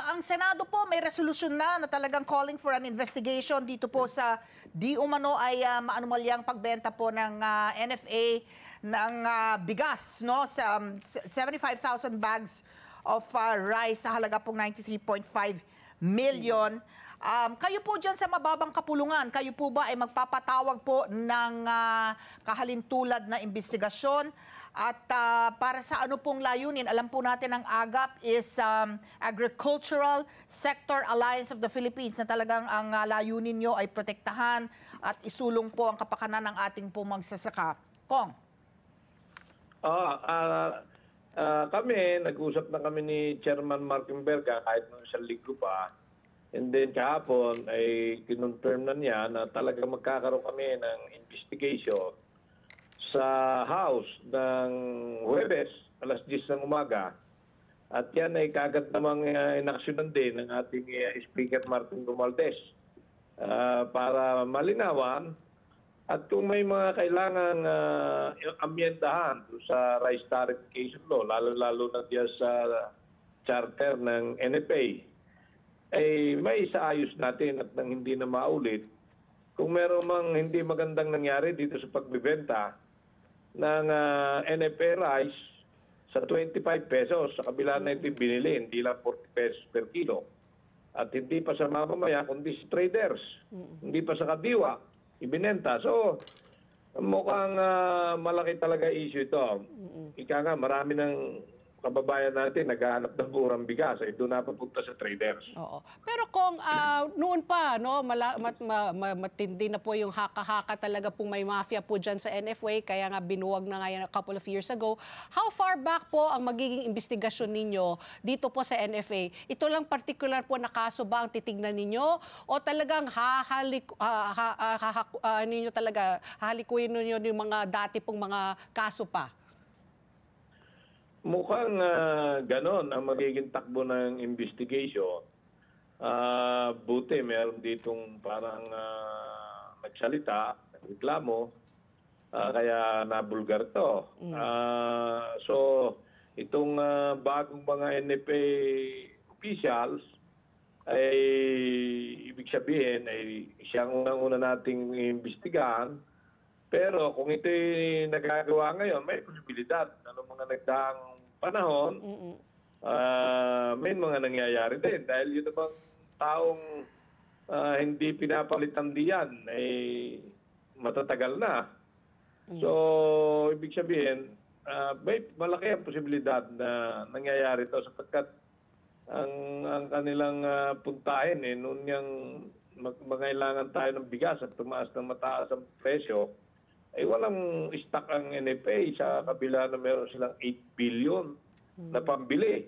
ang Senado po may resolusyon na talagang calling for an investigation dito po sa di umano ay maanumalyang pagbenta po ng NFA ng bigas, no? Sa 75,000 bags of rice sa halaga pong 93.5 million. Kayo po dyan sa mababang kapulungan, kayo po ba ay magpapatawag po ng kahalintulad na investigasyon? At para sa ano pong layunin, alam po natin ang AGAP is Agricultural Sector Alliance of the Philippines na talagang ang layunin nyo ay protektahan at isulong po ang kapakanan ng ating pong magsasaka. Kong? Kami, nag-usap na kami ni Chairman Markenberga kahit nung isang linggo pa. And then kahapon ay kinonfirm na niya na talagang magkakaroon kami ng investigation sa House ng Huwebes, alas 10 ng umaga. At yan ay kagad namang inaksyonan din ng ating Speaker Martin Romualdez para malinawan at kung may mga kailangan amyendahan sa rice tariffication law, lalo-lalo na diyan sa charter ng NFA, ay may isaayos natin at nang hindi na maulit. Kung meron mang hindi magandang nangyari dito sa pagbibenta ng NFA rice sa 25 pesos, sa kabila na ito binili, hindi lang 40 pesos per kilo. At hindi pa sa mamamayan, kundi sa traders. Hindi pa sa kadiwa, ibinenta. So, mukhang malaki talaga issue ito. Ika nga, marami ng kababayan natin naghahanap ng murang bigas ay doon napapunta sa traders. Oo. Pero kung noon pa, no, matindi na po yung haka-haka talaga pong may mafia po dyan sa NFA, kaya nga binuwag na nga yan a couple of years ago. How far back po ang magiging investigasyon ninyo dito po sa NFA? Ito lang particular po na kaso ba ang titignan ninyo? O talagang hahalikuin ninyo yung mga dati pong mga kaso pa? Mukhang ganon ang magiging takbo ng investigation. Buti meron ditong parang nagsalita, reklamo, kaya nabulgar to. So, itong bagong mga NFA officials ay ibig sabihin ay siyang unang-una nating imbestigahan. Pero kung ito'y nagagawa ngayon, may posibilidad na noong mga nagdaang panahon, may mga nangyayari din. Dahil yun namang taong hindi pinapalitan diyan, ay matatagal na. So, ibig sabihin, may malaki ang posibilidad na nangyayari ito sapagkat ang kanilang puntahin, noon yung magkailangan tayo ng bigas at tumaas ng mataas ang presyo, ay walang stock ang NFA sa kabila na meron silang 8 billion na pambili.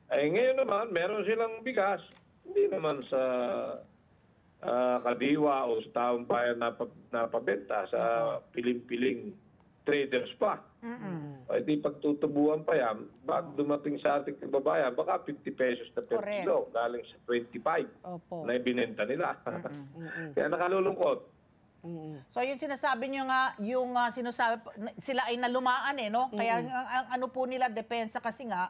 Ay ngayon naman, meron silang bigas, hindi naman sa kadiwa o sa taong bayan na pabenta, sa piling-piling traders pa. Ay di pagtutubuan pa yan, bago dumating sa ating kababayan, baka 50 pesos na per kilo, galing sa 25 na ibinenta nila. Kaya nakalulungkot. So yung sinasabi nyo nga, yung sinasabi, sila ay nalumaan no? Kaya ang ano po nila, depensa kasi nga,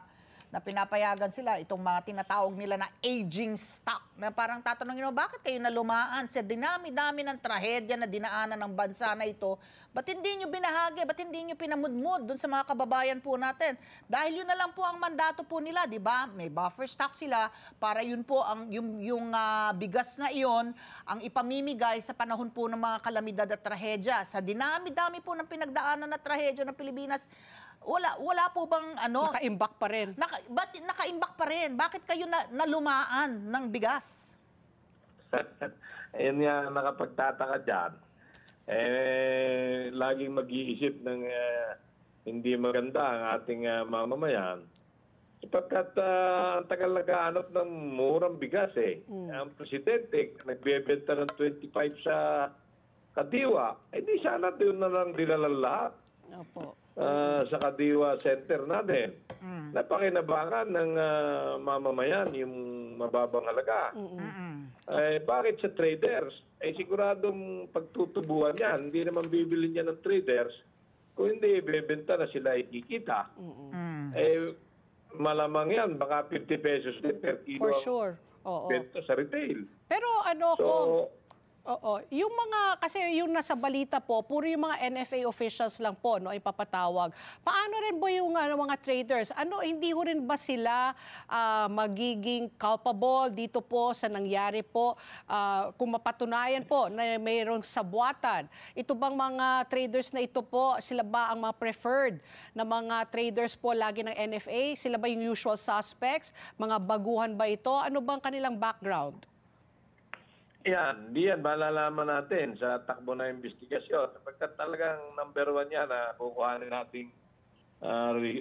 na pinapayagan sila, itong mga tinatawag nila na aging stock, na parang tatanungin mo, bakit kayo nalumaan sa dinami-dami ng trahedya na dinaanan ng bansa na ito? Ba't hindi nyo binahagi? Ba't hindi nyo pinamudmud dun sa mga kababayan po natin? Dahil yun na lang po ang mandato po nila, di ba? May buffer stock sila para yun po ang yung bigas na iyon ang ipamimigay sa panahon po ng mga kalamidad at trahedya. Sa dinami-dami po ng pinagdaanan na trahedya ng Pilipinas, wala po bang Nakaimbak pa rin. Nakaimbak pa rin. Bakit kayo nalumaan ng bigas? Ayun nga nakapagtataka dyan. Laging mag-iisip ng hindi maganda ang ating mamamayan. Sapagkat ang tagal naghahanap ng murang bigas Ang presidente nagbebenta ng 25 sa kadiwa. Di sana doon na lang dilalang lahat. Opo. Sa Kadiwa Center natin. Napakinabangan ng mamamayan yung mababang halaga. Bakit sa traders? Siguradong pagtutubuan yan. Hindi naman bibili niya ng traders. Kung hindi, ibebenta na sila ikikita. malamang yan, baka 50 pesos din per kilo For ang sure. Oo. benta sa retail. Pero ano So, yung mga, kasi yung nasa balita po, puro yung mga NFA officials lang po, no, ipapatawag. Paano rin po yung mga traders? Hindi ho rin ba sila magiging culpable dito po sa nangyari po? Kung mapatunayan po na mayroong sabwatan, ito bang mga traders na ito po, sila ba ang mga preferred na mga traders po lagi ng NFA? Sila ba yung usual suspects? Mga baguhan ba ito? Ano bang kanilang background? yan, di yan malalaman natin sa takbo na investigasyon. Sapagkat talagang number 1 yan na kukuhanin nating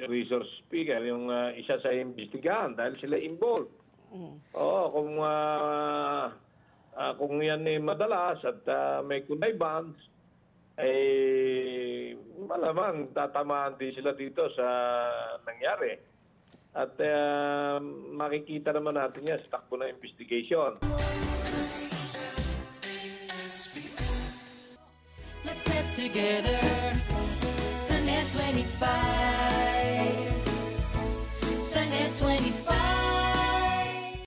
resource speaker, yung isa sa investigahan dahil sila involved. Oo, kung yan ay madalas at may connivance, eh malamang tatamaan din sila dito sa nangyari. At makikita naman natin yan sa takbo na investigation. Let's get together. Sunday 25. Sunday 25.